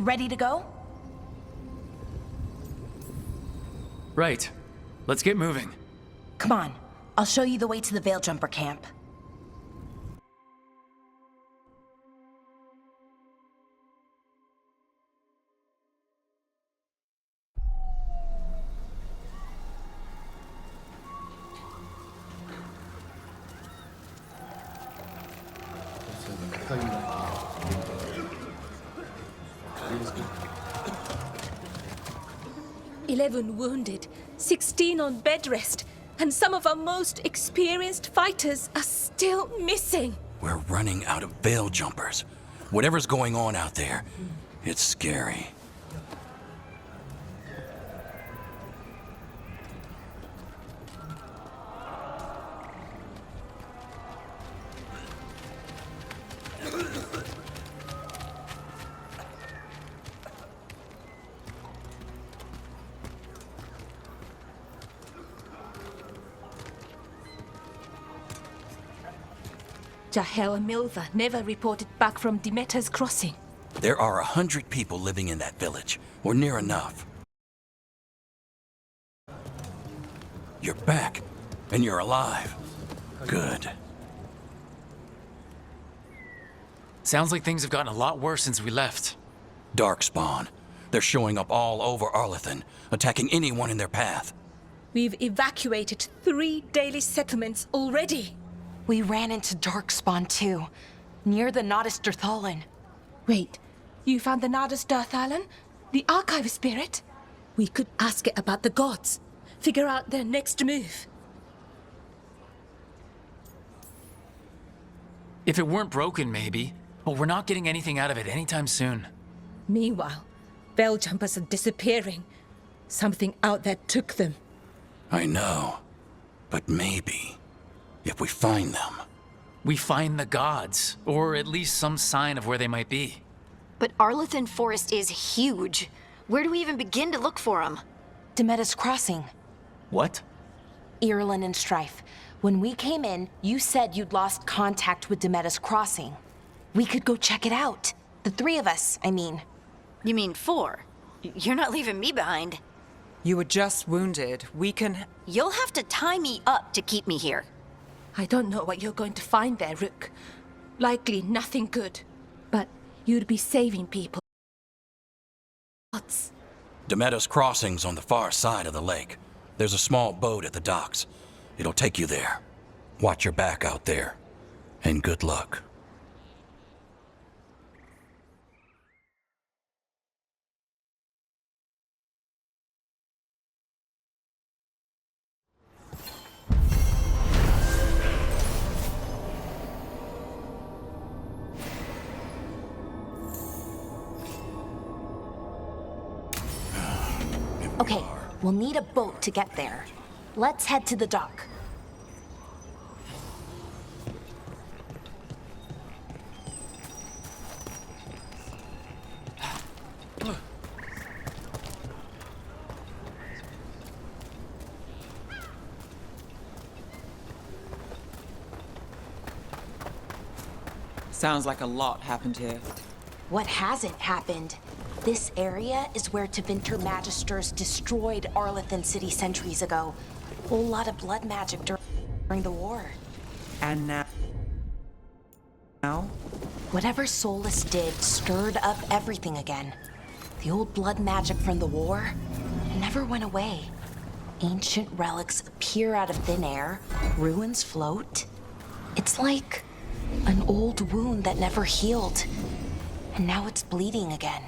Ready to go? Right. Let's get moving. Come on. I'll show you the way to the Veil Jumper camp. "11 wounded, 16 on bed rest, and some of our most experienced fighters are still missing." We're running out of veil jumpers. Whatever's going on out there, it's scary. Jahel and Milva never reported back from Demeter's crossing. There are 100 people living in that village, or near enough. You're back, and you're alive. Good. Sounds like things have gotten a lot worse since we left. Darkspawn. They're showing up all over Arlethan, attacking anyone in their path. We've evacuated 3 daily settlements already. We ran into Darkspawn too, near the Nodus Dirthalin. Wait, you found the Nodus Dirthalin? The archive spirit? We could ask it about the gods. Figure out their next move. If it weren't broken, maybe. But we're not getting anything out of it anytime soon. Meanwhile, Veil Jumpers are disappearing. Something out there took them. I know. But maybe, if we find them... We find the gods, or at least some sign of where they might be. But Arlethan Forest is huge. Where do we even begin to look for them? Demeter's crossing. What? Irulan and Strife. When we came in, you said you'd lost contact with Demeter's crossing. We could go check it out. The 3 of us, I mean. You mean 4? You're not leaving me behind. You were just wounded. We can... You'll have to tie me up to keep me here. I don't know what you're going to find there, Rook. Likely nothing good. But you'd be saving people. Demeter's crossing's on the far side of the lake. There's a small boat at the docks. It'll take you there. Watch your back out there. And good luck. Okay, we'll need a boat to get there. Let's head to the dock. Sounds like a lot happened here. What hasn't happened? This area is where Tevinter Magisters destroyed Arlethan City centuries ago. Whole lot of blood magic during the war. And now? Whatever Solus did stirred up everything again. The old blood magic from the war never went away. Ancient relics appear out of thin air, ruins float. It's like an old wound that never healed, and now it's bleeding again.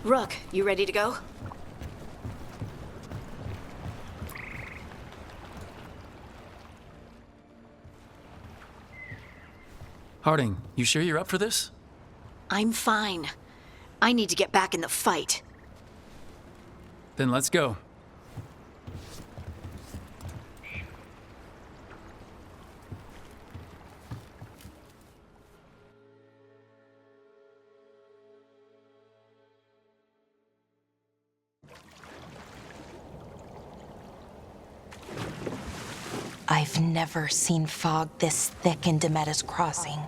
Rook, you ready to go? Harding, you sure you're up for this? I'm fine. I need to get back in the fight. Then let's go. I've never seen fog this thick in Demetta's Crossing.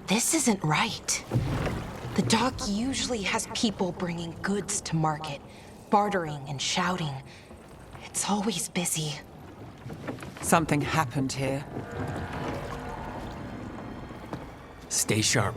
This isn't right. The dock usually has people bringing goods to market, bartering and shouting. It's always busy. Something happened here. Stay sharp.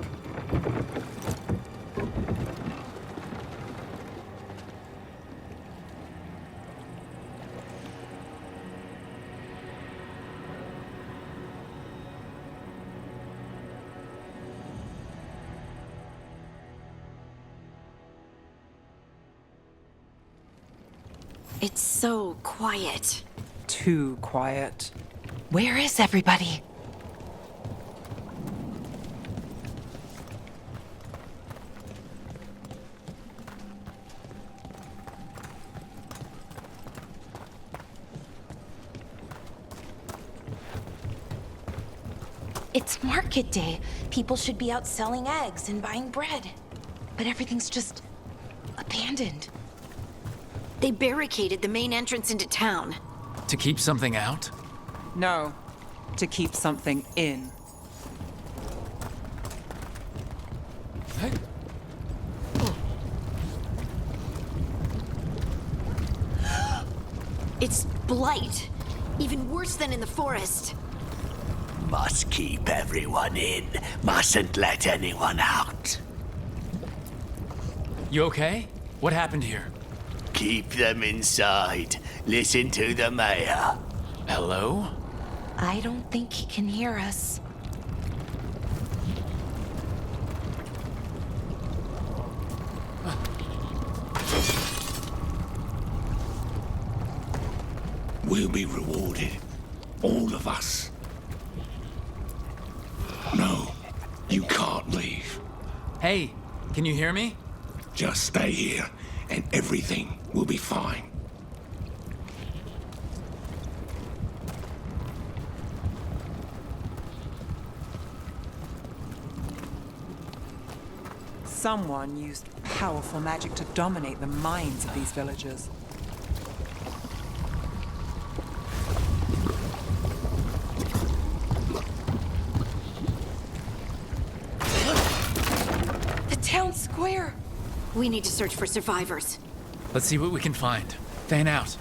It's so quiet. Too quiet. Where is everybody? It's market day. People should be out selling eggs and buying bread. But everything's just abandoned. They barricaded the main entrance into town. To keep something out? No, to keep something in. Hey. It's blight. Even worse than in the forest. Must keep everyone in. Mustn't let anyone out. You okay? What happened here? Keep them inside. Listen to the mayor. Hello? I don't think he can hear us. We'll be rewarded. All of us. No, you can't leave. Hey, can you hear me? Just stay here, and everything will be fine. Someone used powerful magic to dominate the minds of these villagers. The town square! We need to search for survivors. Let's see what we can find. Fan out.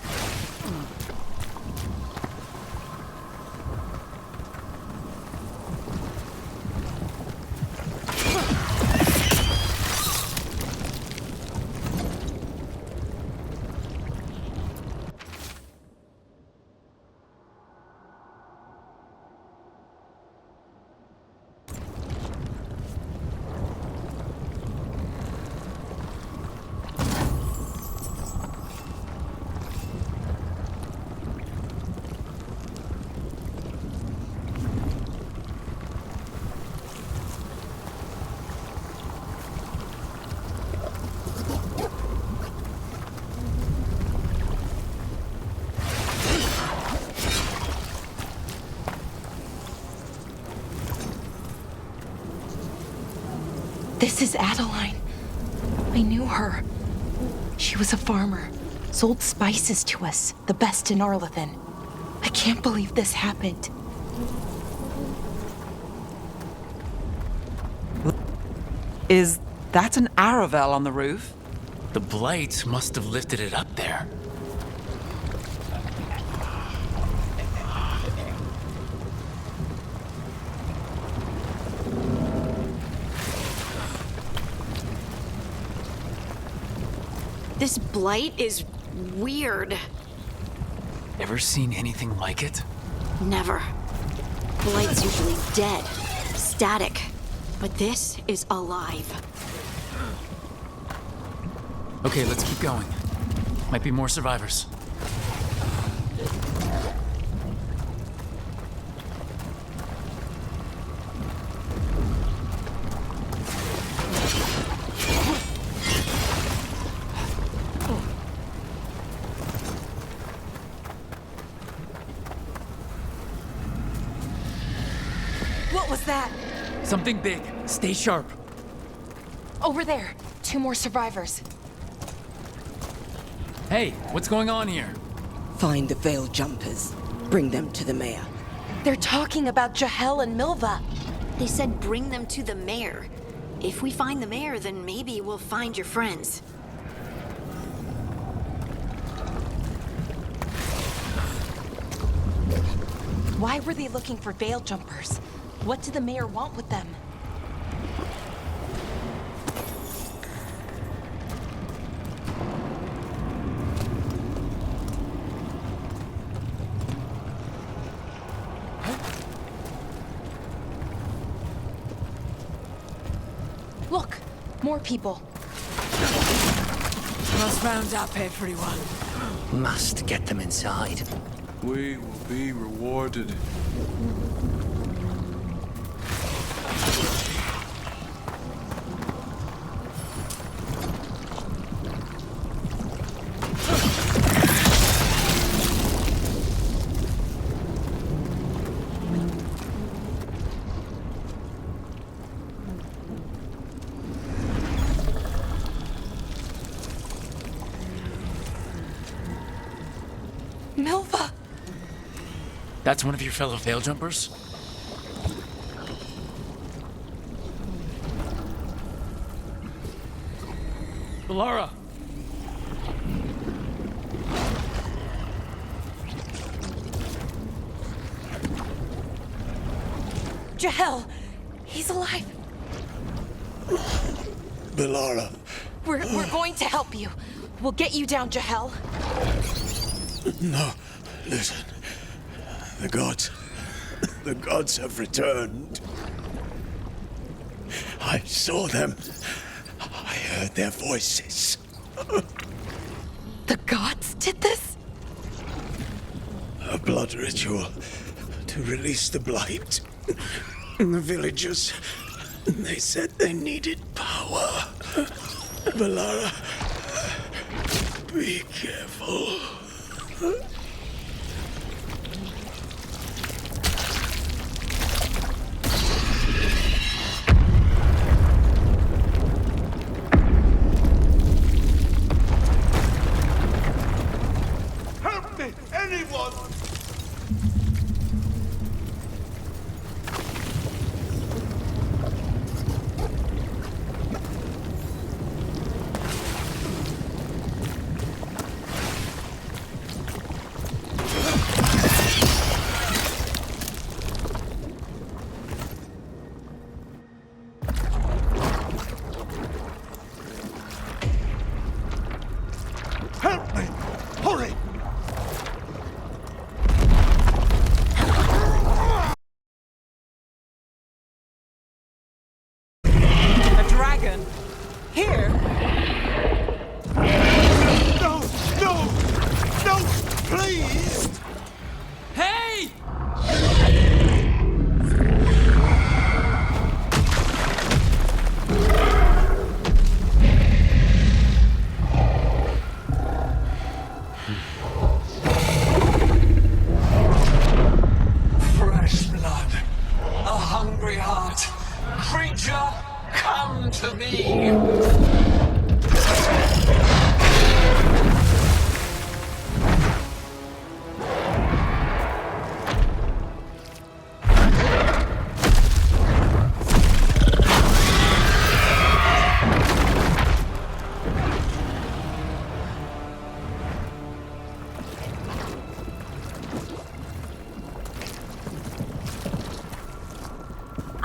This is Adeline. I knew her. She was a farmer, sold spices to us, the best in Arlethan. I can't believe this happened. Is that an Aravel on the roof? The blight must have lifted it up there. This blight is weird. Ever seen anything like it? Never. Blight's usually dead, static. But this is alive. Okay, let's keep going. Might be more survivors. What was that? Something big. Stay sharp. Over there. 2 more survivors. Hey, what's going on here? Find the veil jumpers. Bring them to the mayor. They're talking about Jahel and Milva. They said bring them to the mayor. If we find the mayor, then maybe we'll find your friends. Why were they looking for veil jumpers? What did the mayor want with them? Look, more people. Must round up everyone. Must get them inside. We will be rewarded. Milva! That's one of your fellow veil jumpers? Balara! Jahel! He's alive! Balara, We're going to help you. We'll get you down, Jahel. no, listen. The gods have returned. I saw them. I heard their voices. The gods did this? A blood ritual to release the blight. The villagers, they said they needed power. Balara, be careful. Help me! Anyone! Help me! Hurry! A dragon? Here? No! No! No! Please! Hey! Fresh blood. A hungry heart. Creature, come to me.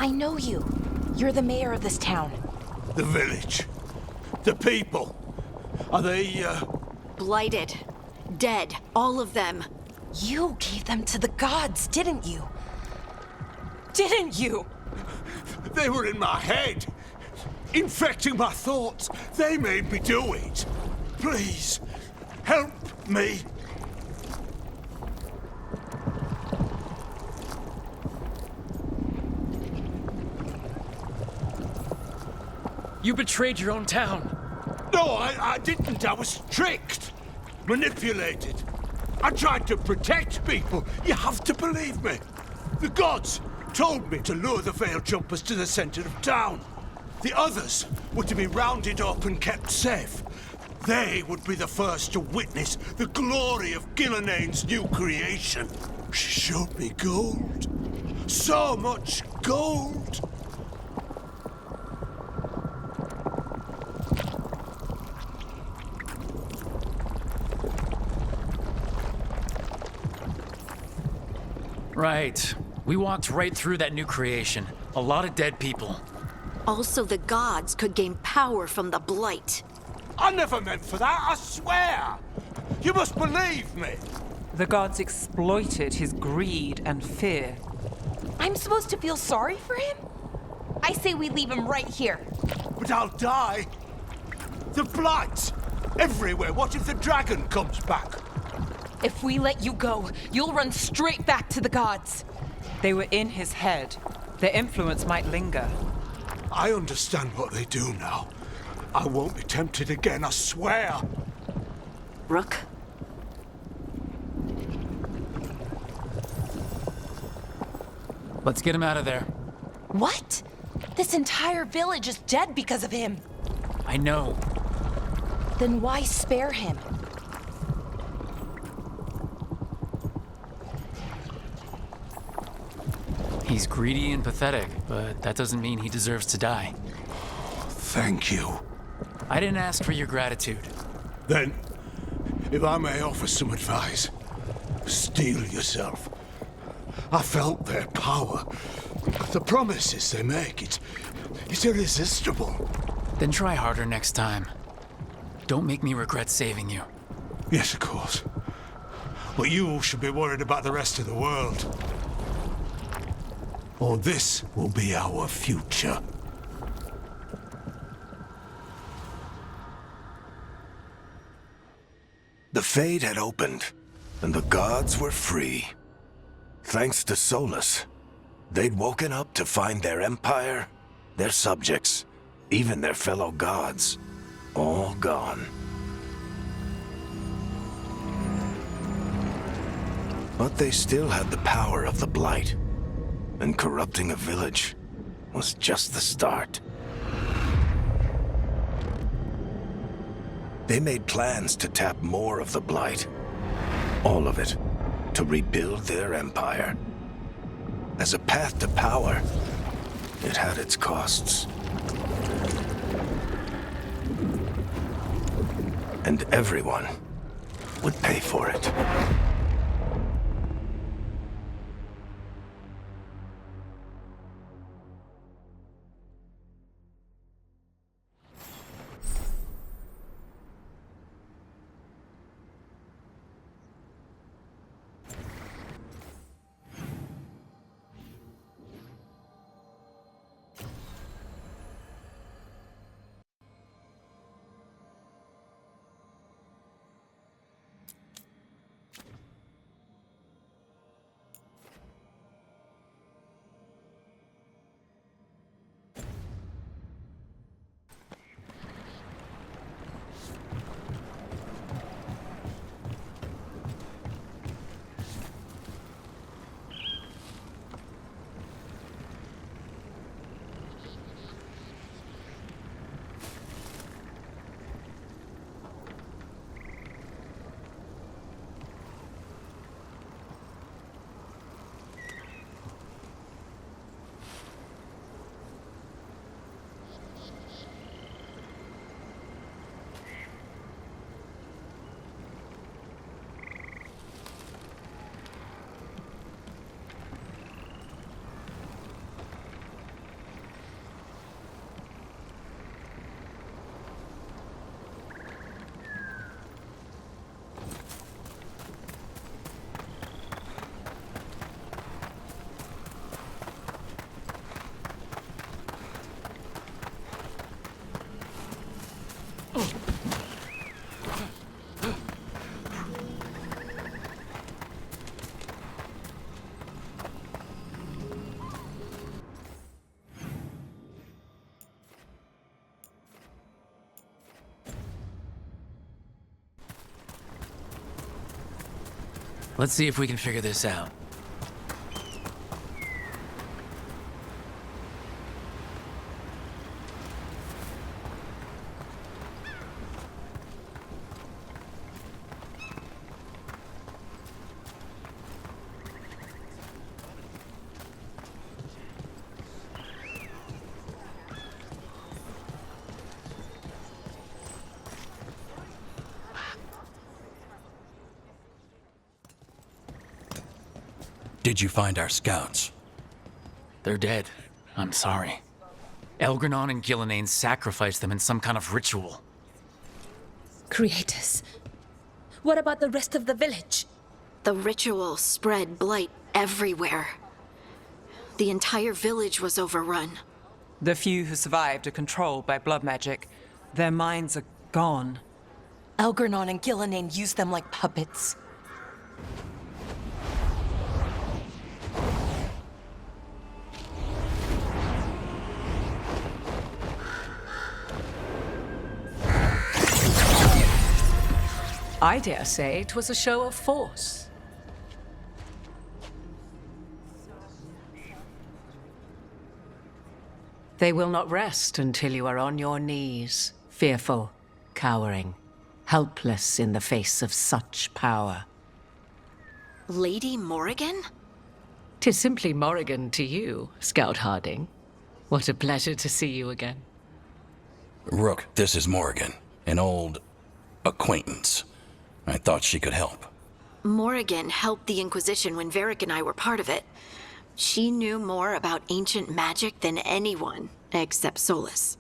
I know you. You're the mayor of this town. The village. The people. Are they, Blighted. Dead. All of them. You gave them to the gods, didn't you? Didn't you? They were in my head, infecting my thoughts. They made me do it. Please, help me. You betrayed your own town. No, I didn't. I was tricked, manipulated. I tried to protect people. You have to believe me. The gods told me to lure the Veil Jumpers to the center of town. The others were to be rounded up and kept safe. They would be the first to witness the glory of Gillanane's new creation. She showed me gold. So much gold. Right. We walked right through that new creation. A lot of dead people. Also, the gods could gain power from the Blight. I never meant for that, I swear! You must believe me! The gods exploited his greed and fear. I'm supposed to feel sorry for him? I say we leave him right here. But I'll die. The Blight! Everywhere. What if the dragon comes back? If we let you go, you'll run straight back to the gods. They were in his head. Their influence might linger. I understand what they do now. I won't be tempted again, I swear. Rook? Let's get him out of there. What? This entire village is dead because of him. I know. Then why spare him? He's greedy and pathetic, but that doesn't mean he deserves to die. Thank you. I didn't ask for your gratitude. Then, if I may offer some advice, steel yourself. I felt their power. The promises they make, it's irresistible. Then try harder next time. Don't make me regret saving you. Yes, of course. But you should be worried about the rest of the world. Or this will be our future. The Fade had opened, and the gods were free. Thanks to Solus, they'd woken up to find their empire, their subjects, even their fellow gods, all gone. But they still had the power of the Blight, and corrupting a village was just the start. They made plans to tap more of the Blight, all of it, to rebuild their empire. As a path to power, it had its costs. And everyone would pay for it. Let's see if we can figure this out. Did you find our scouts? They're dead. I'm sorry. Elgranon and Gillenane sacrificed them in some kind of ritual. Creators. What about the rest of the village? The ritual spread blight everywhere. The entire village was overrun. The few who survived are controlled by blood magic. Their minds are gone. Elgranon and Gillenane used them like puppets. I dare say it was a show of force. They will not rest until you are on your knees, fearful, cowering, helpless in the face of such power. Lady Morrigan? 'Tis simply Morrigan to you, Scout Harding. What a pleasure to see you again. Rook, this is Morrigan, an old acquaintance. I thought she could help. Morrigan helped the Inquisition when Varric and I were part of it. She knew more about ancient magic than anyone, except Solus.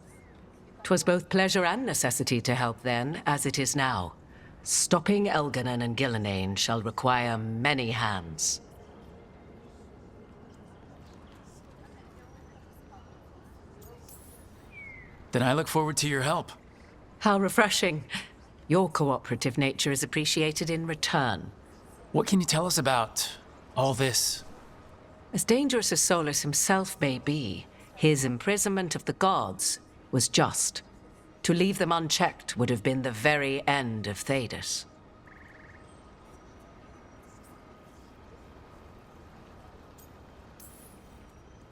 'Twas both pleasure and necessity to help then, as it is now. Stopping Elganon and Gillenane shall require many hands. Then I look forward to your help. How refreshing. Your cooperative nature is appreciated in return. What can you tell us about all this? As dangerous as Solus himself may be, his imprisonment of the gods was just. To leave them unchecked would have been the very end of Thedas.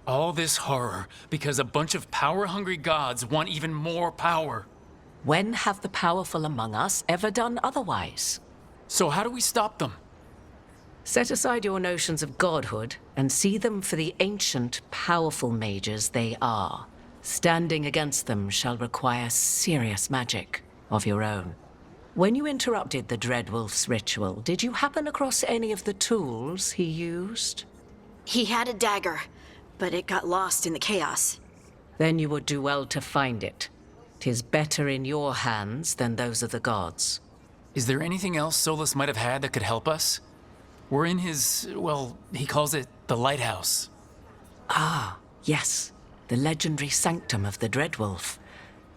All this horror because a bunch of power-hungry gods want even more power. When have the powerful among us ever done otherwise? So how do we stop them? Set aside your notions of godhood and see them for the ancient, powerful mages they are. Standing against them shall require serious magic of your own. When you interrupted the Dreadwolf's ritual, did you happen across any of the tools he used? He had a dagger, but it got lost in the chaos. Then you would do well to find it. 'Tis better in your hands than those of the gods. Is there anything else Solus might have had that could help us? We're in his, well, he calls it the lighthouse. Ah, yes. The legendary sanctum of the Dreadwolf.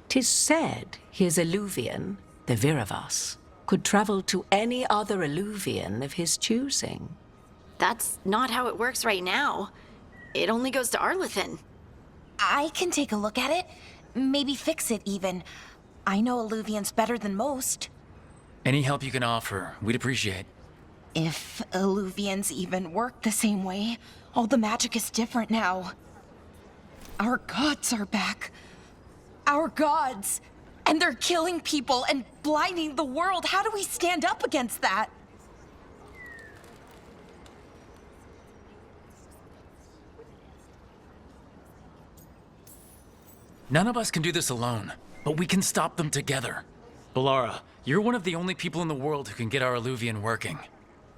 'Tis said his Illuvian, the Viravas, could travel to any other Illuvian of his choosing. That's not how it works right now. It only goes to Arlethan. I can take a look at it. Maybe fix it, even. I know Illuvians better than most. Any help you can offer, we'd appreciate. If Illuvians even work the same way, all the magic is different now. Our gods are back. Our gods! And they're killing people and blinding the world. How do we stand up against that? None of us can do this alone, but we can stop them together. Balara, you're one of the only people in the world who can get our Illuvian working.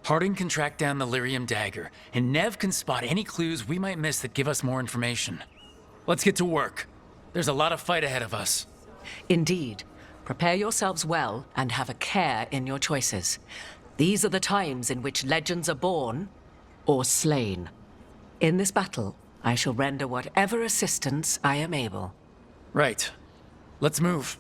Harding can track down the Lyrium dagger, and Nev can spot any clues we might miss that give us more information. Let's get to work. There's a lot of fight ahead of us. Indeed. Prepare yourselves well and have a care in your choices. These are the times in which legends are born or slain. In this battle, I shall render whatever assistance I am able. Right. Let's move.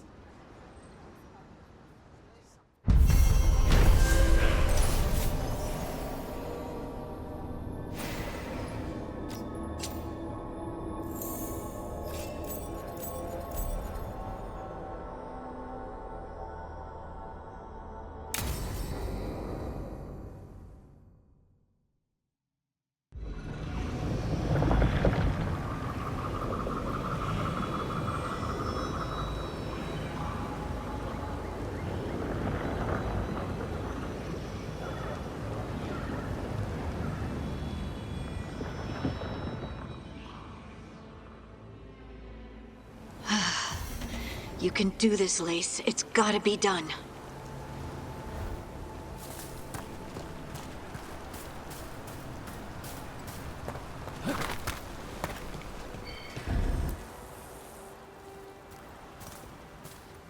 You can do this, Lace. It's gotta be done.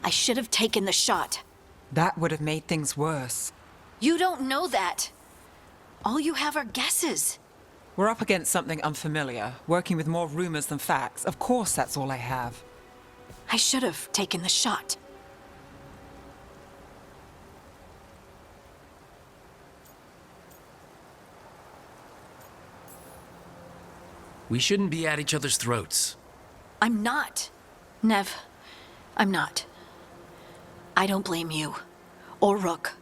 I should have taken the shot. That would have made things worse. You don't know that. All you have are guesses. We're up against something unfamiliar, working with more rumors than facts. Of course, that's all I have. I should have taken the shot. We shouldn't be at each other's throats. I'm not. Nev, I'm not. I don't blame you, or Rook,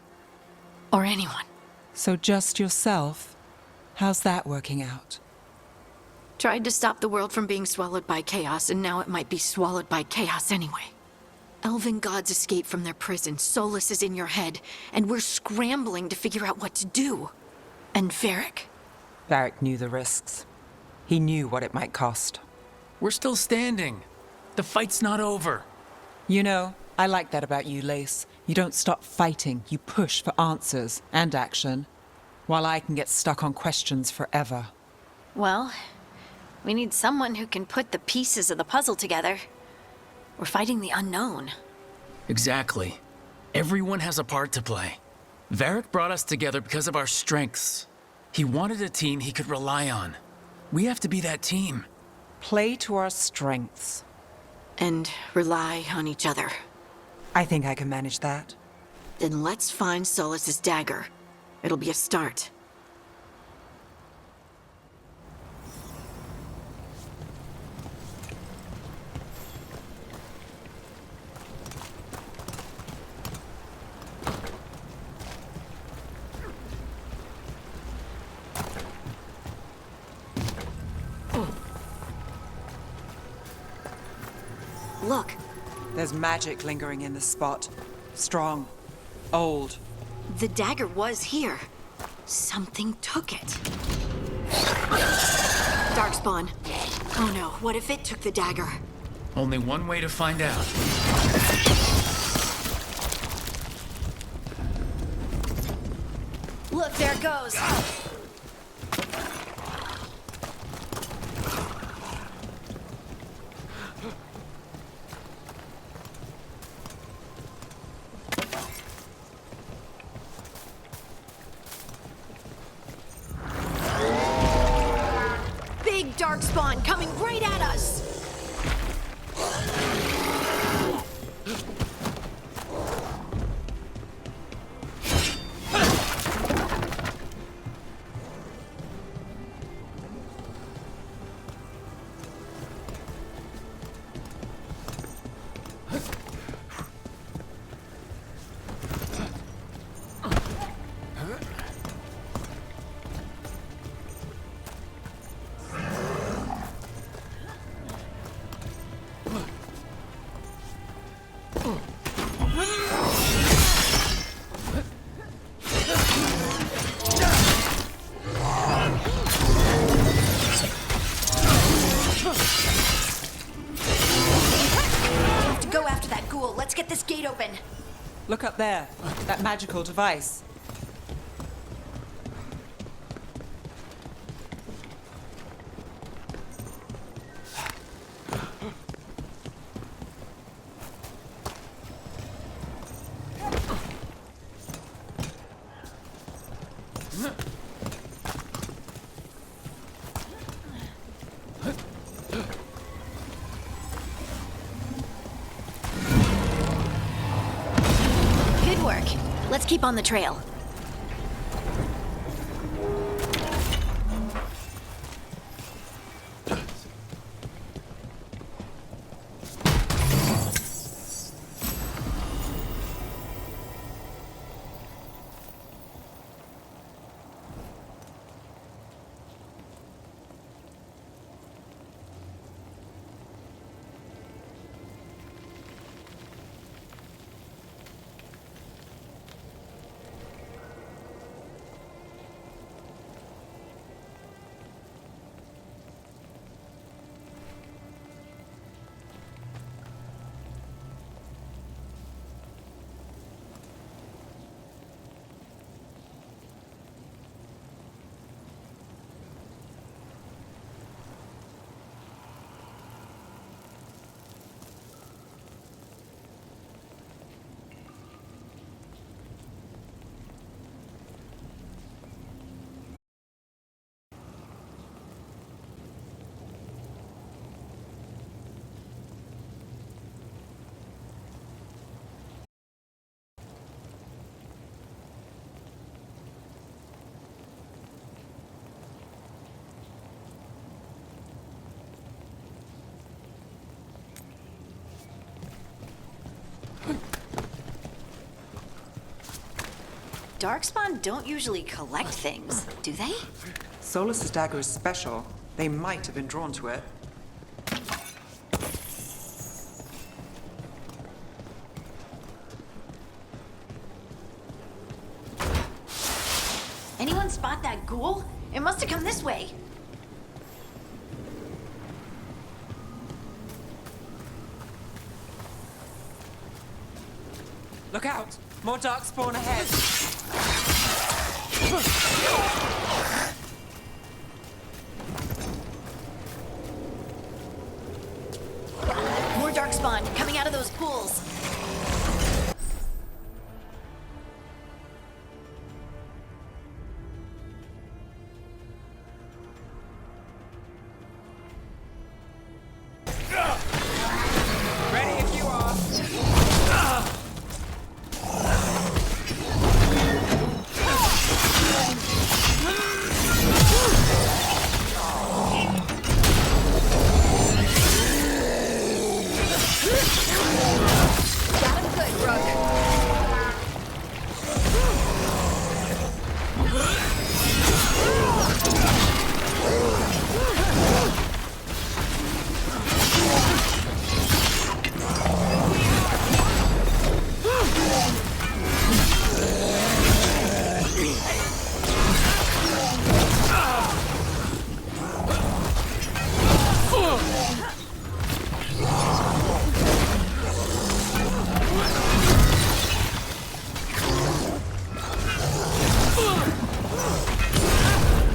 or anyone. So just yourself? How's that working out? Tried to stop the world from being swallowed by chaos, and now it might be swallowed by chaos anyway. Elven gods escape from their prison, Solus is in your head, and we're scrambling to figure out what to do. And Varric? Varric knew the risks. He knew what it might cost. We're still standing. The fight's not over. You know, I like that about you, Lace. You don't stop fighting. You push for answers and action, while I can get stuck on questions forever. Well, we need someone who can put the pieces of the puzzle together. We're fighting the unknown. Exactly. Everyone has a part to play. Varric brought us together because of our strengths. He wanted a team he could rely on. We have to be that team. Play to our strengths. And rely on each other. I think I can manage that. Then let's find Solus's dagger. It'll be a start. Look. There's magic lingering in this spot. Strong. Old. The dagger was here. Something took it. Darkspawn. Oh no, what if it took the dagger? Only one way to find out. Look, there it goes. Big Darkspawn coming right at us! Let's get this gate open. Look up there. That magical device. Good work. Let's keep on the trail. Darkspawn don't usually collect things, do they? Solus's dagger is special. They might have been drawn to it. Anyone spot that ghoul? It must have come this way. Look out! More darkspawn ahead! More darkspawn coming out of those pools. Ready if you are! Got him good, brother.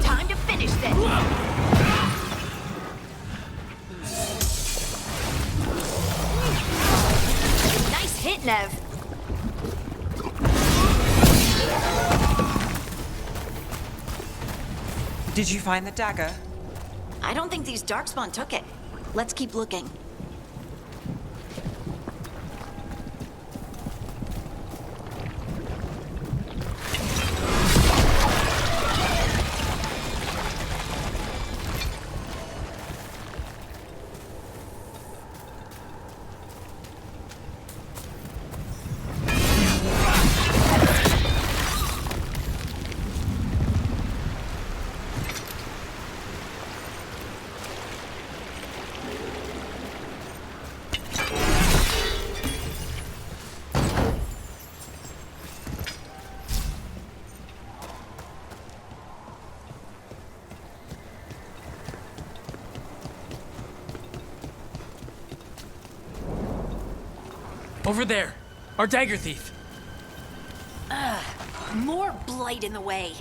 Time to finish this. Nice hit, Nev. Did you find the dagger? I don't think these darkspawn took it. Let's keep looking. Over there! Our dagger thief! More blight in the way.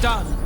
done.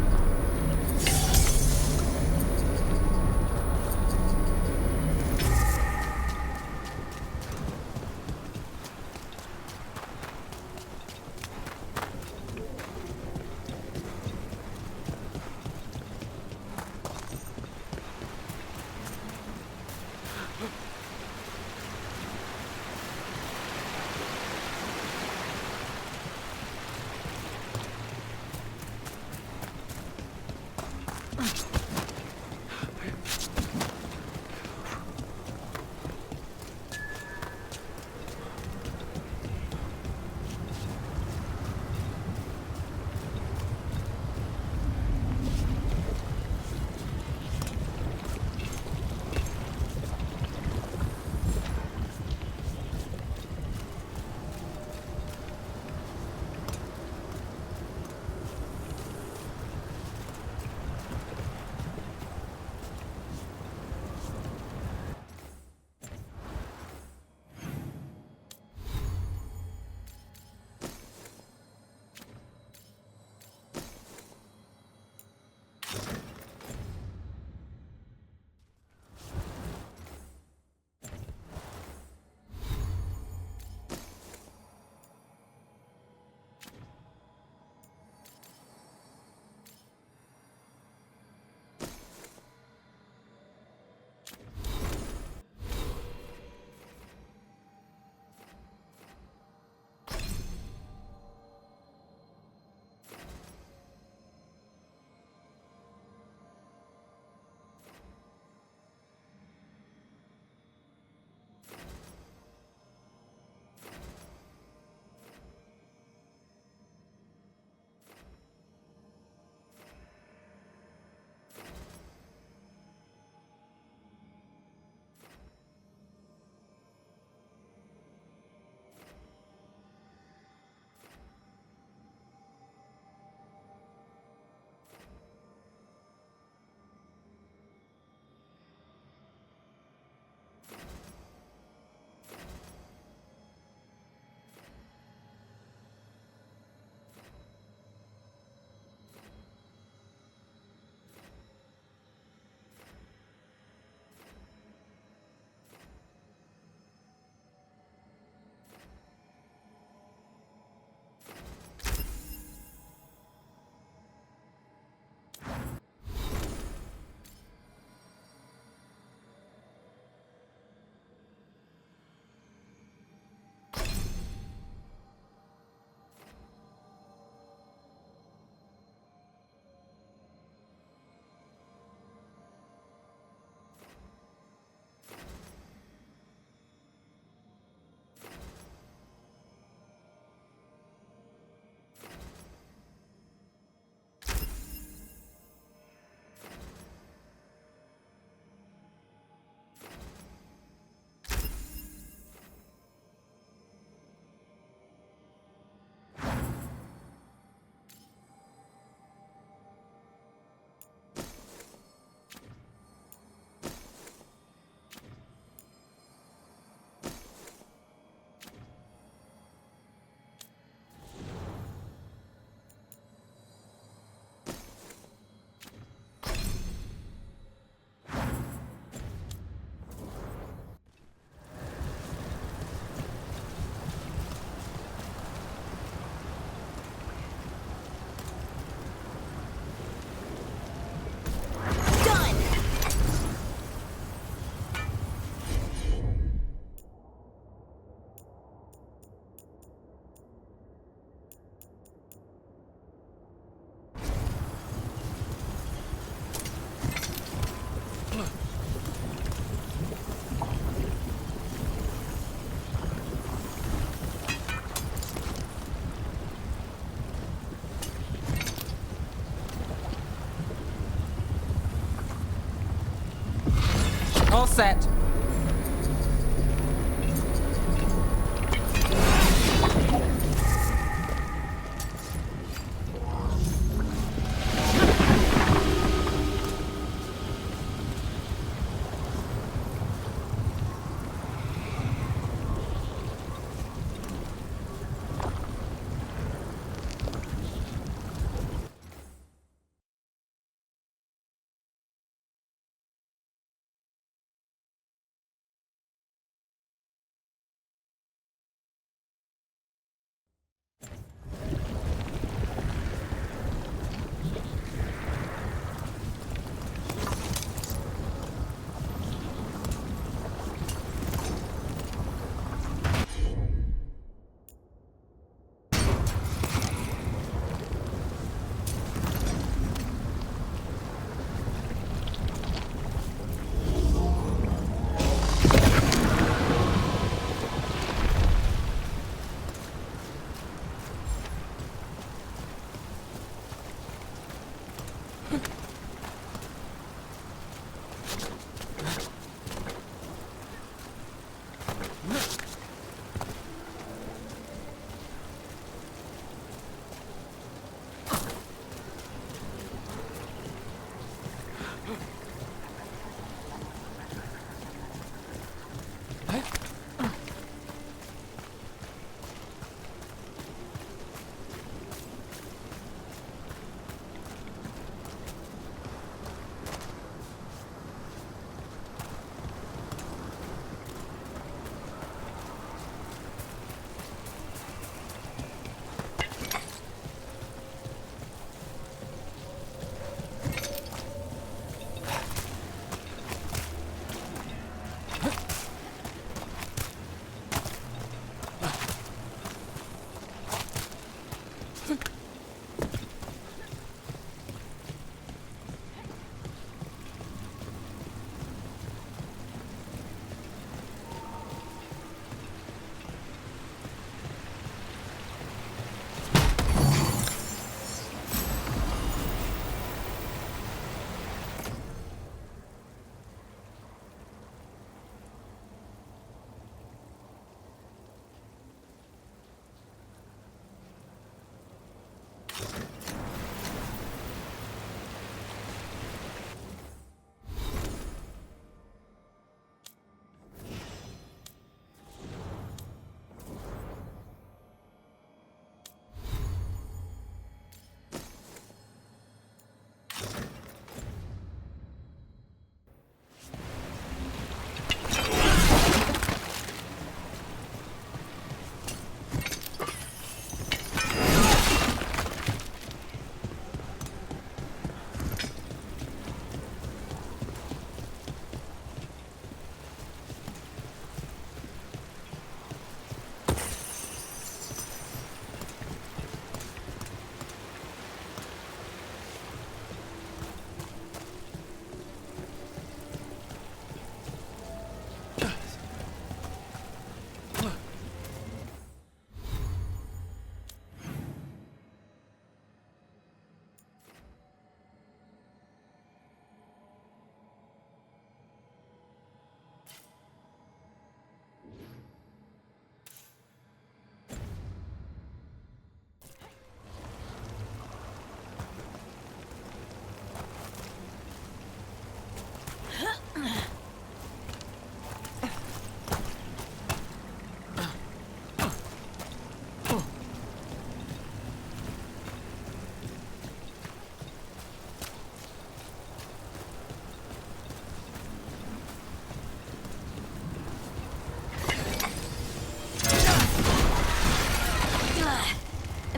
All set.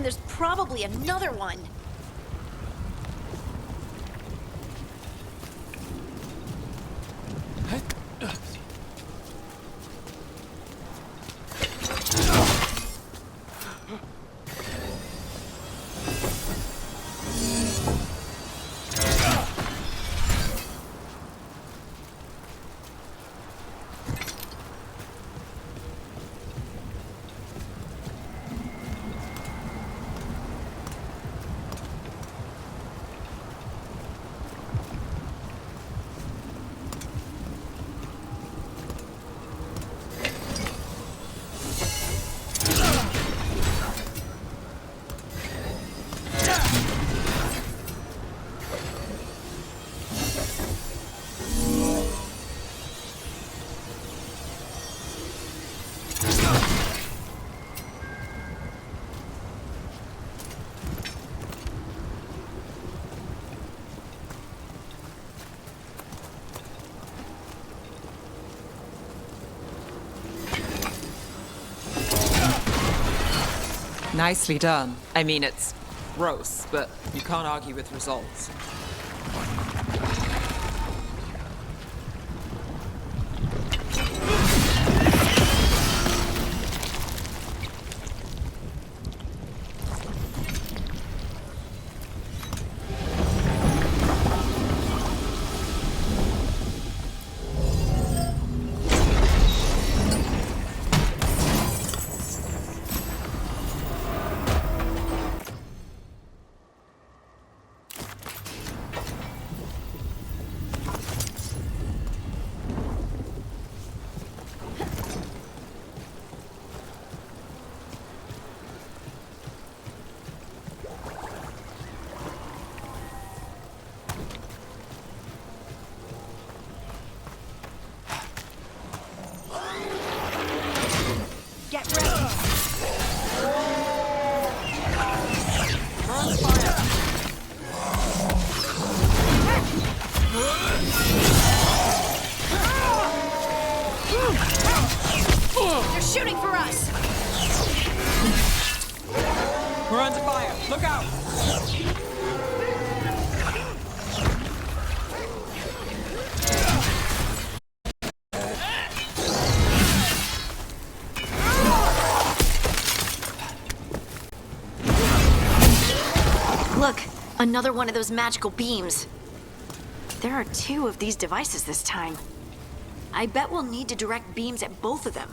And there's probably another one. Nicely done. I mean, it's gross, but you can't argue with results. Get ready. They're shooting for us. We're under fire. Look out! Look, another one of those magical beams. There are 2 of these devices this time. I bet we'll need to direct beams at both of them.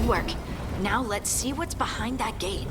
Good work. Now let's see what's behind that gate.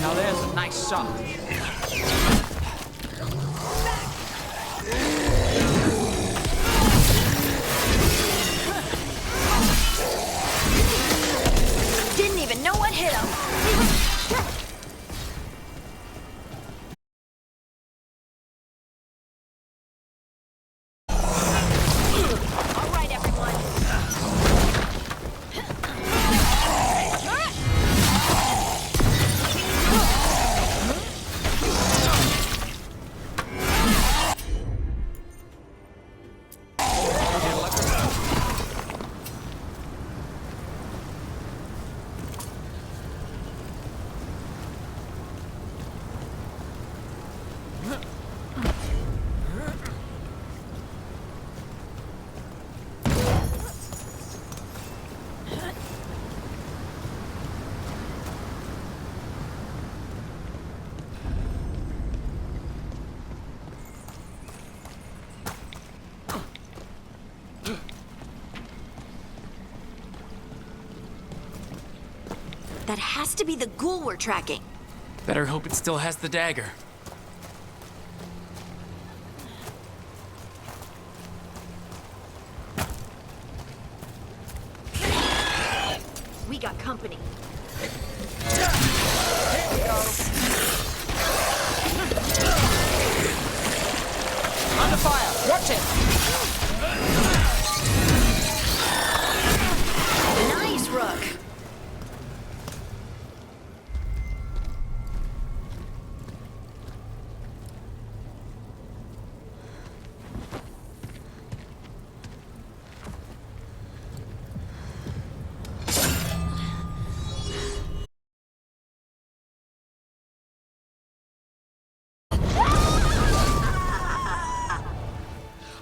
Now there's a nice shot. Didn't even know what hit him. All right, everyone. That has to be the ghoul we're tracking. Better hope it still has the dagger. We got company. Under fire! Watch it! Nice, Rook.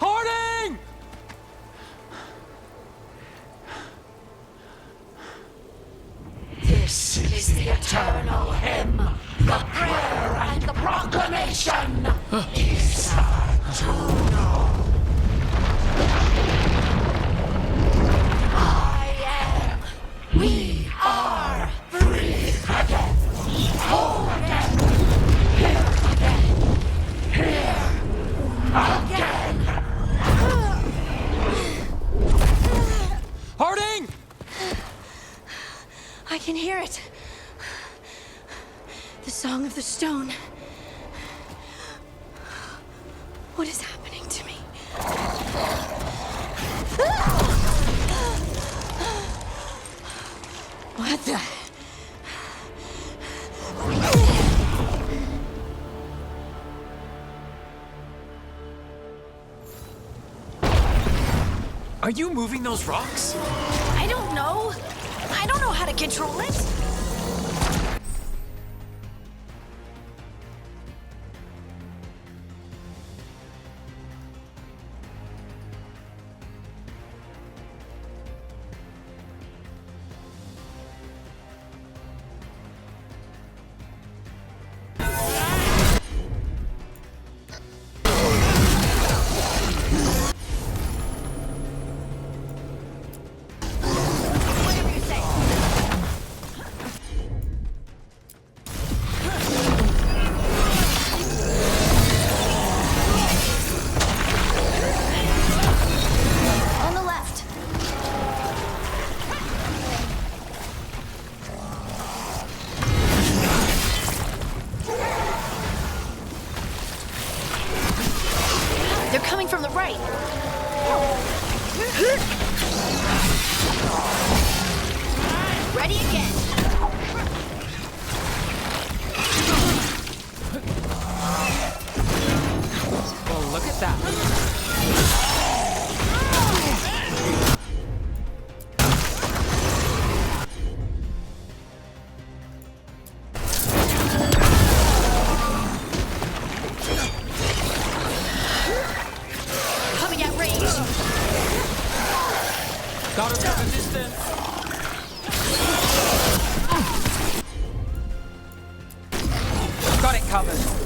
Harding! This is the eternal hymn, the prayer and the proclamation. I am. We are free again. Whole again. Here again. Here again. Harding! I can hear it. The Song of the Stone. What is happening to me? What the? Are you moving those rocks? I don't know. I don't know how to control it. Goddess of resistance! Got it covered.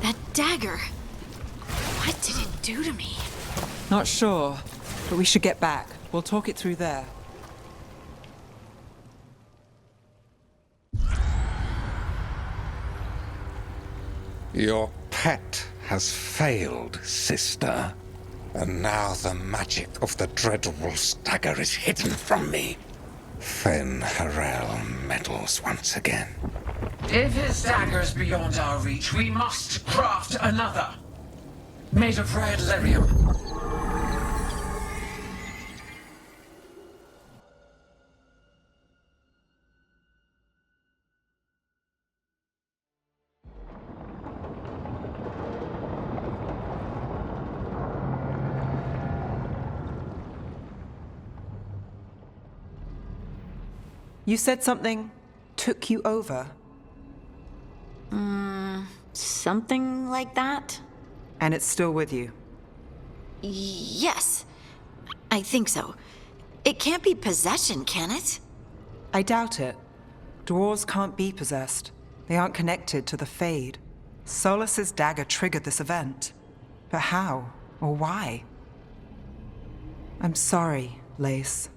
That dagger. What did it do to me? Not sure, but we should get back. We'll talk it through there. Your pet has failed, sister. And now the magic of the Dreadwolf's dagger is hidden from me. Fen Harel meddles once again. If his dagger's beyond our reach, we must craft another. Made of red lyrium. You said something took you over? Something like that? And it's still with you? Yes. I think so. It can't be possession, can it? I doubt it. Dwarves can't be possessed. They aren't connected to the Fade. Solus's dagger triggered this event. But how? Or why? I'm sorry, Lace.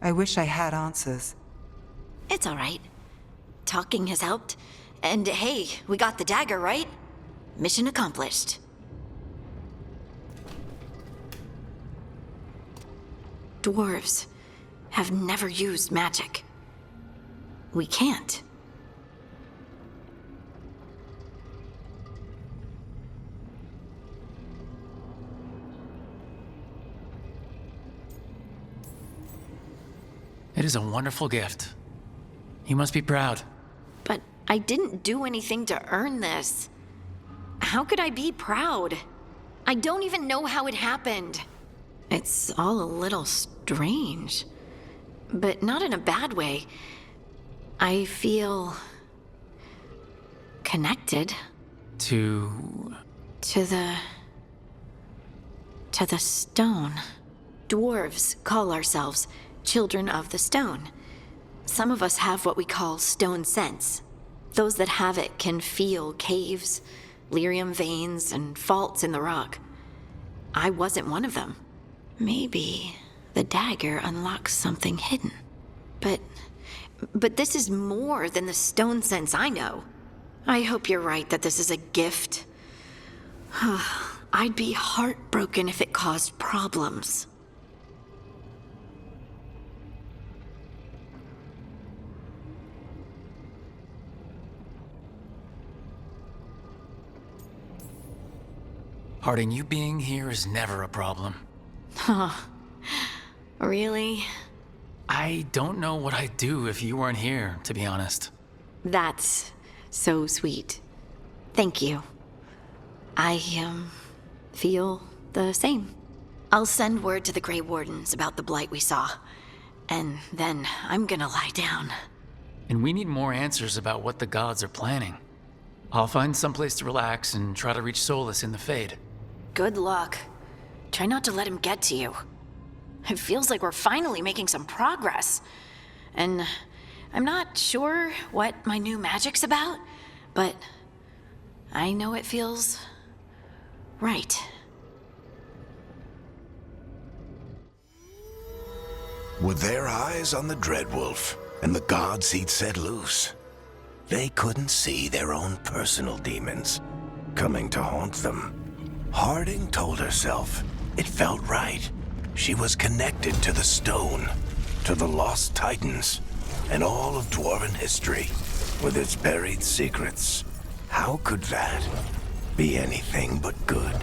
I wish I had answers. It's all right. Talking has helped. And hey, we got the dagger, right? Mission accomplished. Dwarves have never used magic. We can't. It is a wonderful gift. You must be proud. But I didn't do anything to earn this. How could I be proud? I don't even know how it happened. It's all a little strange. But not in a bad way. I feel... connected. To the stone. Dwarves call ourselves children of the stone. Some of us have what we call stone sense. Those that have it can feel caves, lyrium veins, and faults in the rock. I wasn't one of them. Maybe the dagger unlocks something hidden. But this is more than the stone sense I know. I hope you're right that this is a gift. I'd be heartbroken if it caused problems. Harding, you being here is never a problem. Huh. Really? I don't know what I'd do if you weren't here, to be honest. That's so sweet. Thank you. I, feel the same. I'll send word to the Grey Wardens about the blight we saw. And then I'm gonna lie down. And we need more answers about what the gods are planning. I'll find someplace to relax and try to reach Solus in the Fade. Good luck. Try not to let him get to you. It feels like we're finally making some progress. And I'm not sure what my new magic's about, but I know it feels right. Were their eyes on the Dreadwolf and the gods he'd set loose? They couldn't see their own personal demons coming to haunt them. Harding told herself it felt right. She was connected to the stone, to the lost titans, and all of Dwarven history, with its buried secrets. How could that be anything but good?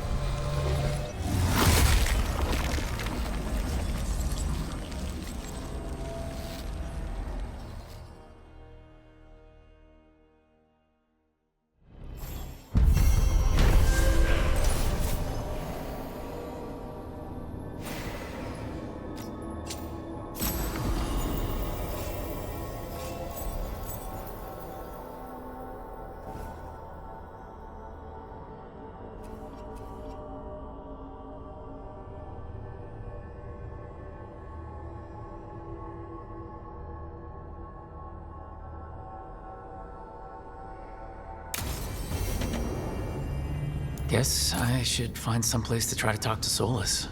Guess I should find some place to try to talk to Solus.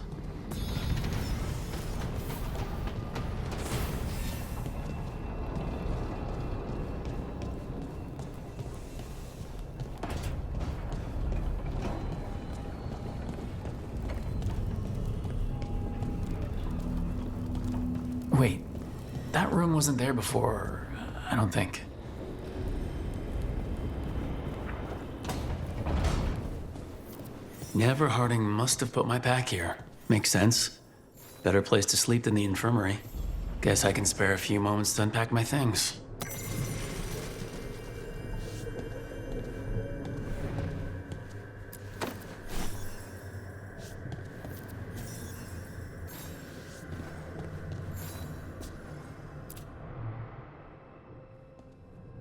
Wait, that room wasn't there before, I don't think. Never Harding must have put my pack here. Makes sense. Better place to sleep than the infirmary. Guess I can spare a few moments to unpack my things.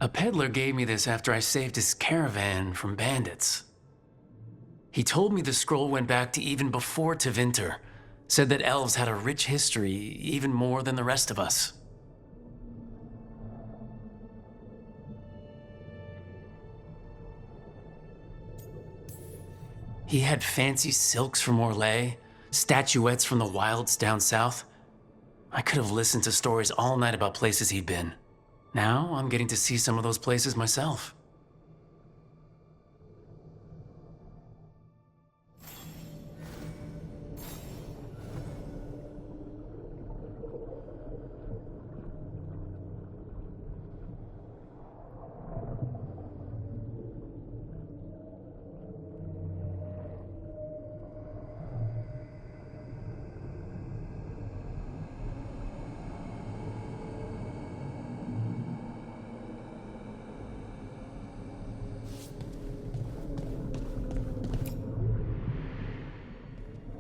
A peddler gave me this after I saved his caravan from bandits. He told me the scroll went back to even before Tevinter, said that elves had a rich history, even more than the rest of us. He had fancy silks from Orlais, statuettes from the wilds down south. I could have listened to stories all night about places he'd been. Now I'm getting to see some of those places myself.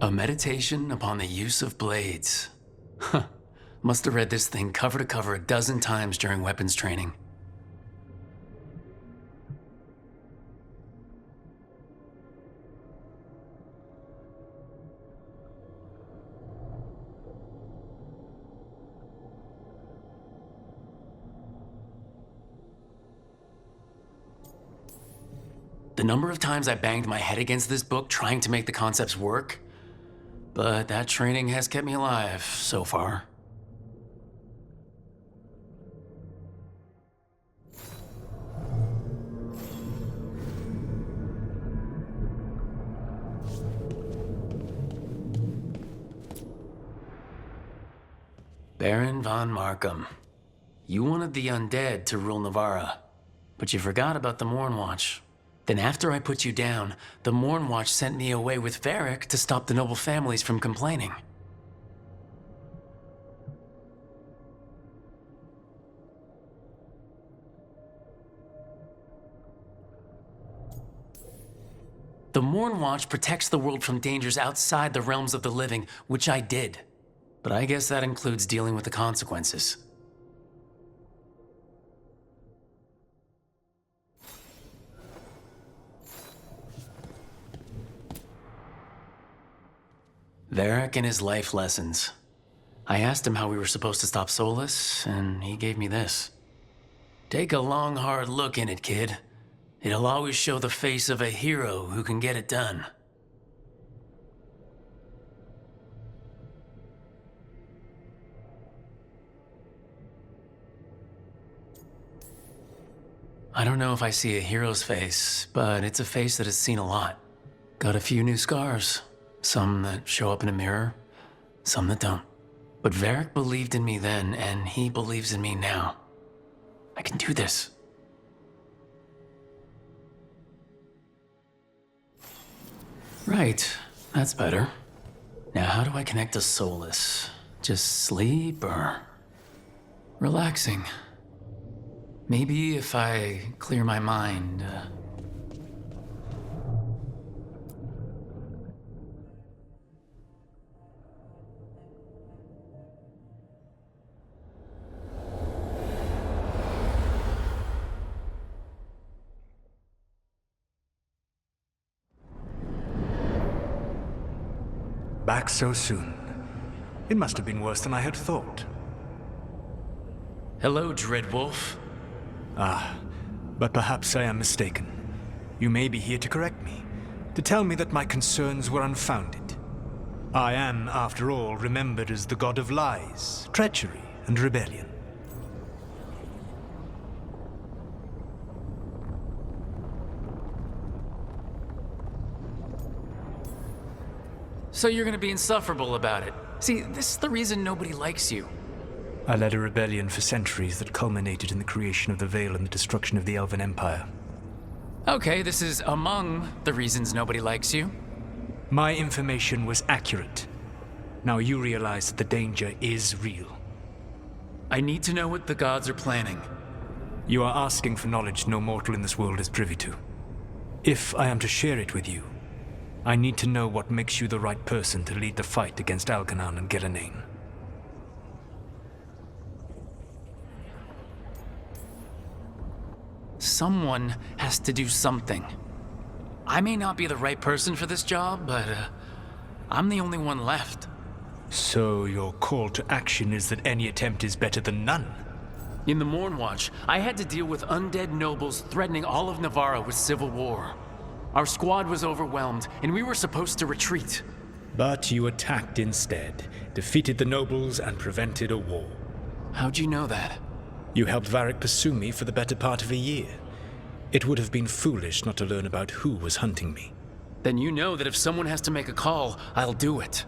A meditation upon the use of blades. Huh. Must have read this thing cover to cover a dozen times during weapons training. The number of times I banged my head against this book trying to make the concepts work, but that training has kept me alive so far. Baron von Markham, you wanted the undead to rule Navarra, but you forgot about the Mornwatch. Then after I put you down, the Mornwatch sent me away with Varric to stop the noble families from complaining. The Mornwatch protects the world from dangers outside the realms of the living, which I did. But I guess that includes dealing with the consequences. Varric and his life lessons. I asked him how we were supposed to stop Solus, and he gave me this. Take a long, hard look in it, kid. It'll always show the face of a hero who can get it done. I don't know if I see a hero's face, but it's a face that has seen a lot. Got a few new scars. Some that show up in a mirror, some that don't. But Varric believed in me then, and he believes in me now. I can do this. Right, that's better. Now how do I connect to Solus? Just sleep or relaxing? Maybe if I clear my mind. Back so soon. It must have been worse than I had thought. Hello, Dreadwolf. Ah, but perhaps I am mistaken. You may be here to correct me, to tell me that my concerns were unfounded. I am, after all, remembered as the god of lies, treachery, and rebellion. So you're gonna be insufferable about it. See, this is the reason nobody likes you. I led a rebellion for centuries that culminated in the creation of the Veil and the destruction of the Elven Empire. Okay, this is among the reasons nobody likes you. My information was accurate. Now you realize that the danger is real. I need to know what the gods are planning. You are asking for knowledge no mortal in this world is privy to. If I am to share it with you, I need to know what makes you the right person to lead the fight against Algernon and Gillenane. Someone has to do something. I may not be the right person for this job, but I'm the only one left. So your call to action is that any attempt is better than none? In the Mornwatch, I had to deal with undead nobles threatening all of Navarra with civil war. Our squad was overwhelmed, and we were supposed to retreat. But you attacked instead, defeated the nobles, and prevented a war. How'd you know that? You helped Varric pursue me for the better part of a year. It would have been foolish not to learn about who was hunting me. Then you know that if someone has to make a call, I'll do it.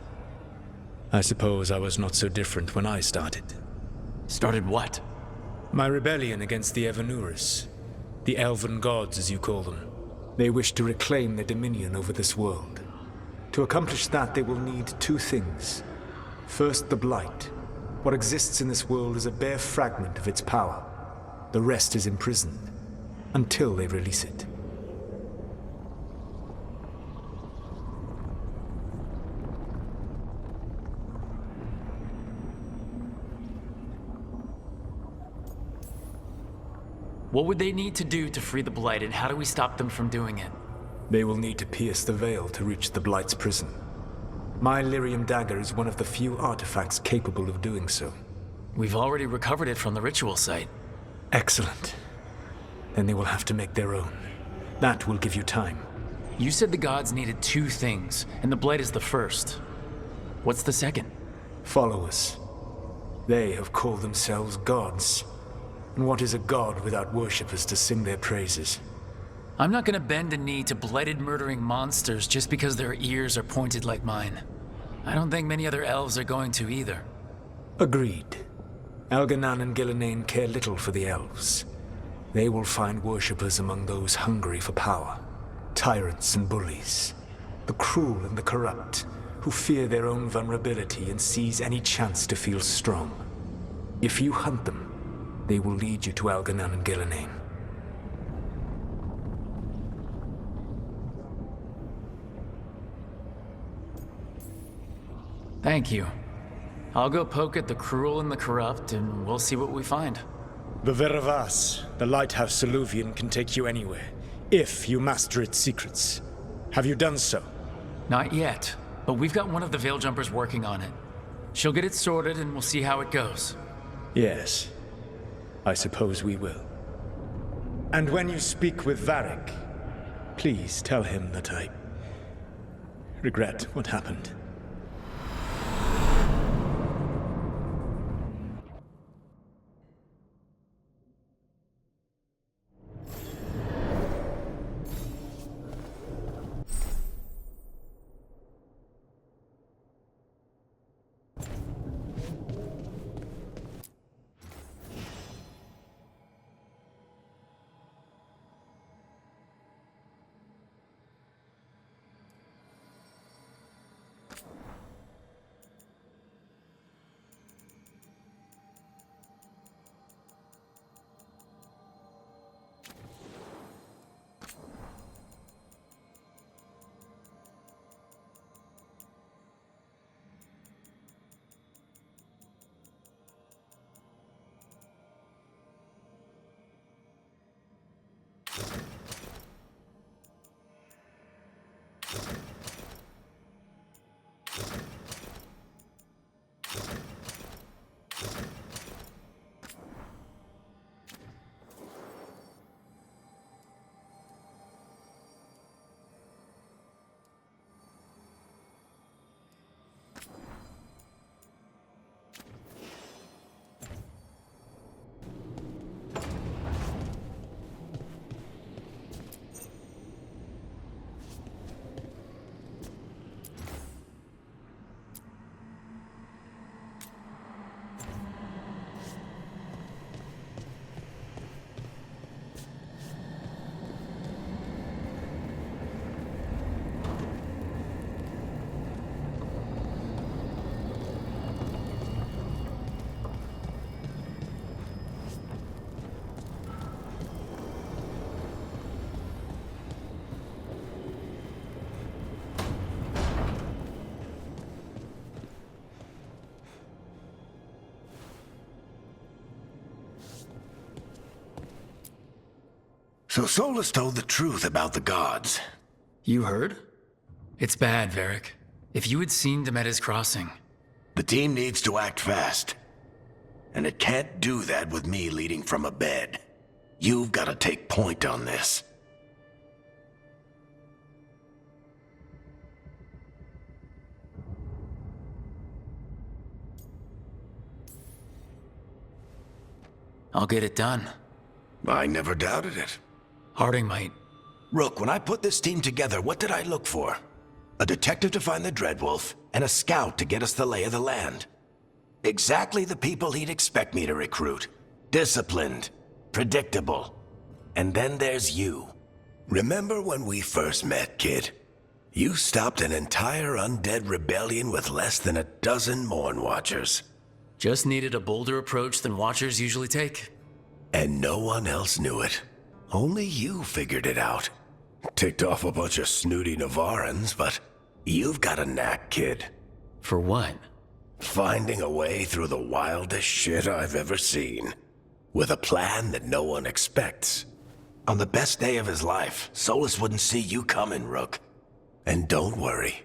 I suppose I was not so different when I started. Started what? My rebellion against the Evanuris. The Elven Gods, as you call them. They wish to reclaim their dominion over this world. To accomplish that, they will need two things. First, the Blight. What exists in this world is a bare fragment of its power. The rest is imprisoned, until they release it. What would they need to do to free the Blight, and how do we stop them from doing it? They will need to pierce the veil to reach the Blight's prison. My Lyrium dagger is one of the few artifacts capable of doing so. We've already recovered it from the ritual site. Excellent. Then they will have to make their own. That will give you time. You said the gods needed two things, and the Blight is the first. What's the second? Followers. They have called themselves gods. And what is a god without worshippers to sing their praises? I'm not gonna bend a knee to blighted murdering monsters just because their ears are pointed like mine. I don't think many other elves are going to either. Agreed. Algernon and Gillenane care little for the elves. They will find worshippers among those hungry for power. Tyrants and bullies. The cruel and the corrupt, who fear their own vulnerability and seize any chance to feel strong. If you hunt them, they will lead you to Algernon and Gillenane. Thank you. I'll go poke at the cruel and the corrupt, and we'll see what we find. The Veravas, the lighthouse Soluvian, can take you anywhere, if you master its secrets. Have you done so? Not yet, but we've got one of the Veil Jumpers working on it. She'll get it sorted, and we'll see how it goes. Yes. I suppose we will. And when you speak with Varric, please tell him that I regret what happened. So Solus told the truth about the gods. You heard? It's bad, Varric. If you had seen Demeter's crossing... The team needs to act fast. And it can't do that with me leading from a bed. You've got to take point on this. I'll get it done. I never doubted it. Harding might. Rook, when I put this team together, what did I look for? A detective to find the Dreadwolf, and a scout to get us the lay of the land. Exactly the people he'd expect me to recruit. Disciplined, predictable. And then there's you. Remember when we first met, kid? You stopped an entire undead rebellion with less than a dozen Morn Watchers. Just needed a bolder approach than Watchers usually take. And no one else knew it. Only you figured it out. Ticked off a bunch of snooty Navarrans, but you've got a knack, kid. For what? Finding a way through the wildest shit I've ever seen. With a plan that no one expects. On the best day of his life, Solus wouldn't see you coming, Rook. And don't worry.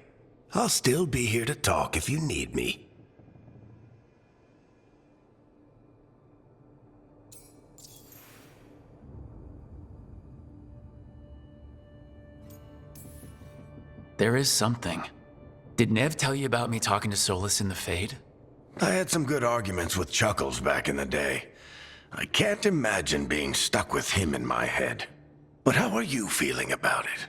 I'll still be here to talk if you need me. There is something. Did Nev tell you about me talking to Solus in the Fade? I had some good arguments with Chuckles back in the day. I can't imagine being stuck with him in my head. But how are you feeling about it?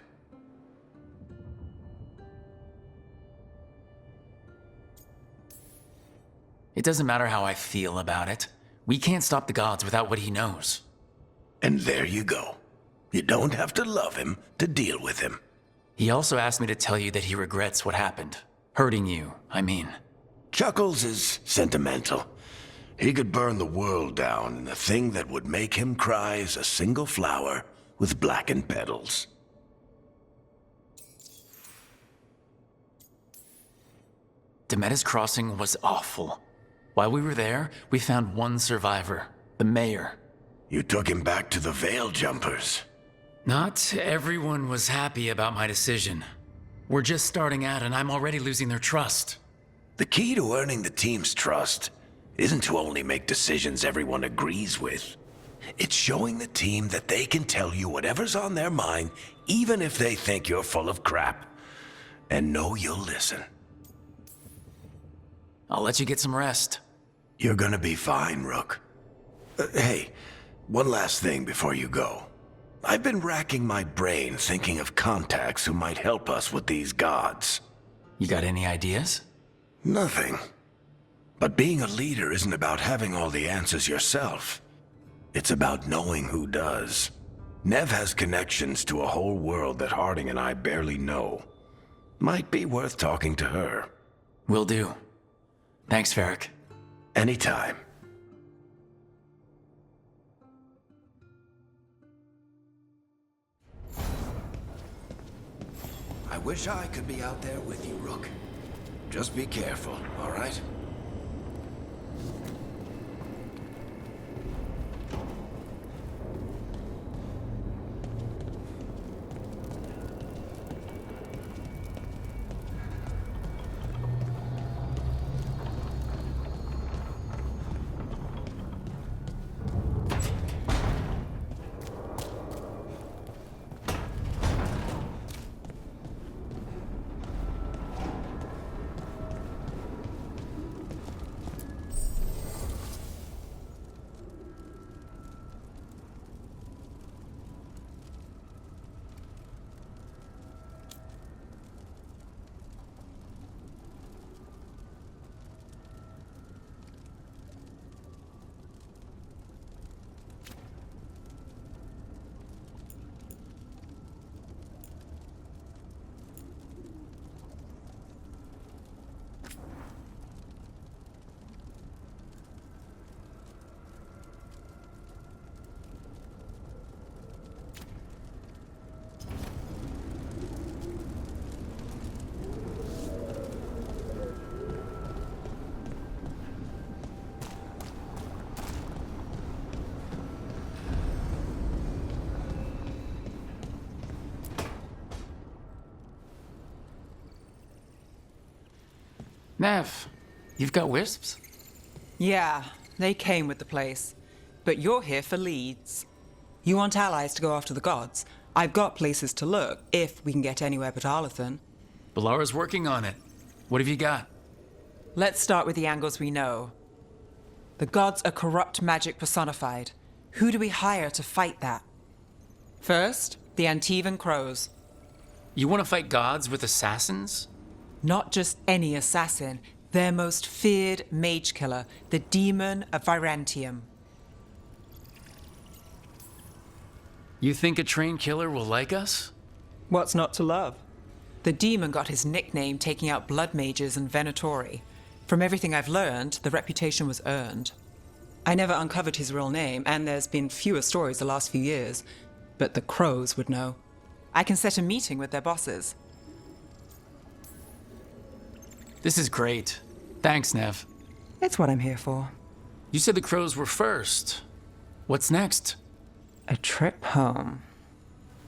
It doesn't matter how I feel about it. We can't stop the gods without what he knows. And there you go. You don't have to love him to deal with him. He also asked me to tell you that he regrets what happened. Hurting you, I mean. Chuckles is sentimental. He could burn the world down, and the thing that would make him cry is a single flower with blackened petals. Demeter's crossing was awful. While we were there, we found one survivor, the mayor. You took him back to the Veil Jumpers. Not everyone was happy about my decision. We're just starting out and I'm already losing their trust. The key to earning the team's trust isn't to only make decisions everyone agrees with. It's showing the team that they can tell you whatever's on their mind, even if they think you're full of crap. And know you'll listen. I'll let you get some rest. You're gonna be fine, Rook. Hey, one last thing before you go. I've been racking my brain thinking of contacts who might help us with these gods. You got any ideas? Nothing. But being a leader isn't about having all the answers yourself. It's about knowing who does. Nev has connections to a whole world that Harding and I barely know. Might be worth talking to her. Will do. Thanks, Varric. Anytime. I wish I could be out there with you, Rook. Just be careful, all right? Nev, you've got wisps? Yeah, they came with the place. But you're here for leads. You want allies to go after the gods? I've got places to look, if we can get anywhere but Arlathan. Balara's working on it. What have you got? Let's start with the angles we know. The gods are corrupt magic personified. Who do we hire to fight that? First, the Antivan Crows. You want to fight gods with assassins? Not just any assassin, their most feared mage killer, the Demon of Virantium. You think a trained killer will like us? What's not to love? The demon got his nickname taking out blood mages and Venatori. From everything I've learned, the reputation was earned. I never uncovered his real name, and there's been fewer stories the last few years, but the Crows would know. I can set a meeting with their bosses. This is great. Thanks, Nev. It's what I'm here for. You said the Crows were first. What's next? A trip home.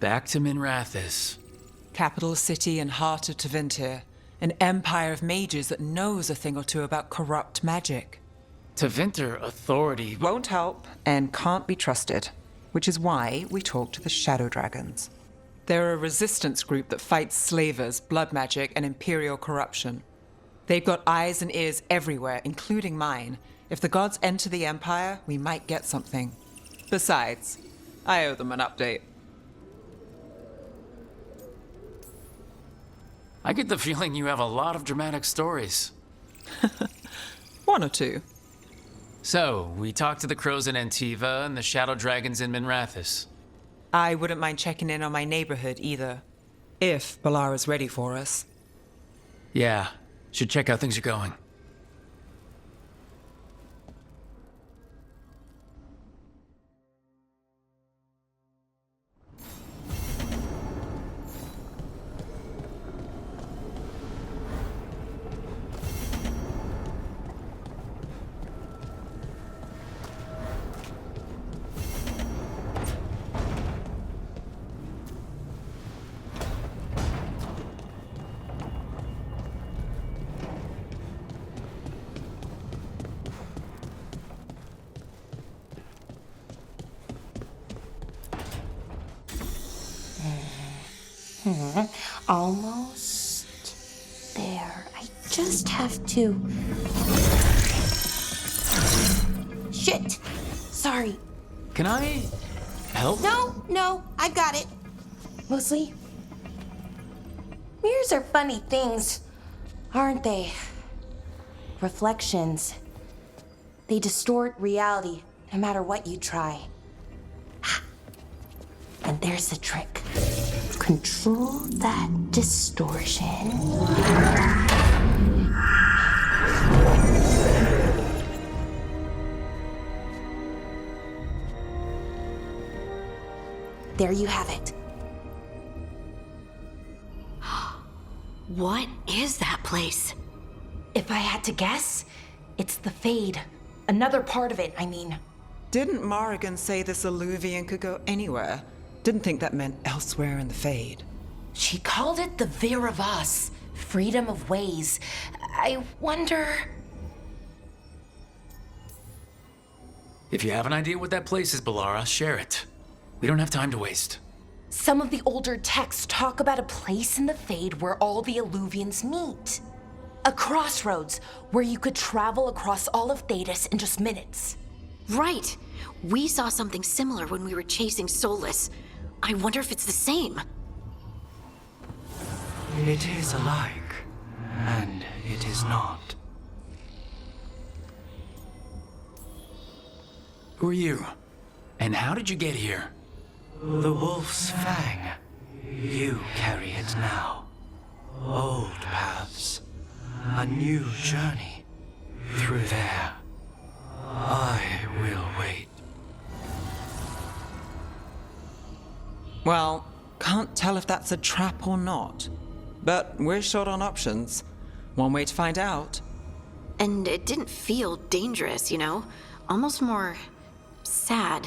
Back to Minrathous. Capital city and heart of Tevinter. An empire of mages that knows a thing or two about corrupt magic. Tevinter authority won't help and can't be trusted, which is why we talk to the Shadow Dragons. They're a resistance group that fights slavers, blood magic, and imperial corruption. They've got eyes and ears everywhere, including mine. If the gods enter the empire, we might get something. Besides, I owe them an update. I get the feeling you have a lot of dramatic stories. One or two. So, we talked to the Crows in Antiva and the Shadow Dragons in Minrathous. I wouldn't mind checking in on my neighborhood either. If Balara's ready for us. Yeah, should check how things are going. Almost there. I just have to... Shit! Sorry. Can I help? No, I've got it. Mostly, mirrors are funny things, aren't they? Reflections. They distort reality, no matter what you try. And there's the trick. Control that distortion. There you have it. What is that place? If I had to guess, it's the Fade. Another part of it, I mean. Didn't Morrigan say this Alluvian could go anywhere? Didn't think that meant elsewhere in the Fade. She called it the Vir of Us, freedom of ways. I wonder... If you have an idea what that place is, Balara, share it. We don't have time to waste. Some of the older texts talk about a place in the Fade where all the Alluvians meet. A crossroads where you could travel across all of Thedas in just minutes. Right. We saw something similar when we were chasing Solus. I wonder if it's the same. It is alike, and it is not. Who are you? And how did you get here? The Wolf's Fang. You carry it now. Old paths. A new journey. Through there. I will wait. Well, can't tell if that's a trap or not. But we're short on options. One way to find out. And it didn't feel dangerous, you know? Almost more... sad.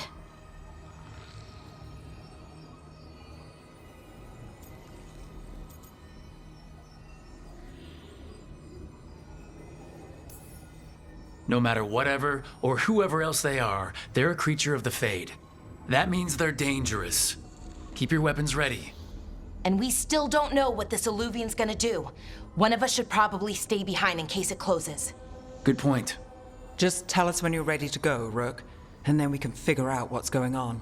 No matter whatever or whoever else they are, they're a creature of the Fade. That means they're dangerous. Keep your weapons ready. And we still don't know what this Alluvian's gonna do. One of us should probably stay behind in case it closes. Good point. Just tell us when you're ready to go, Rook, and then we can figure out what's going on.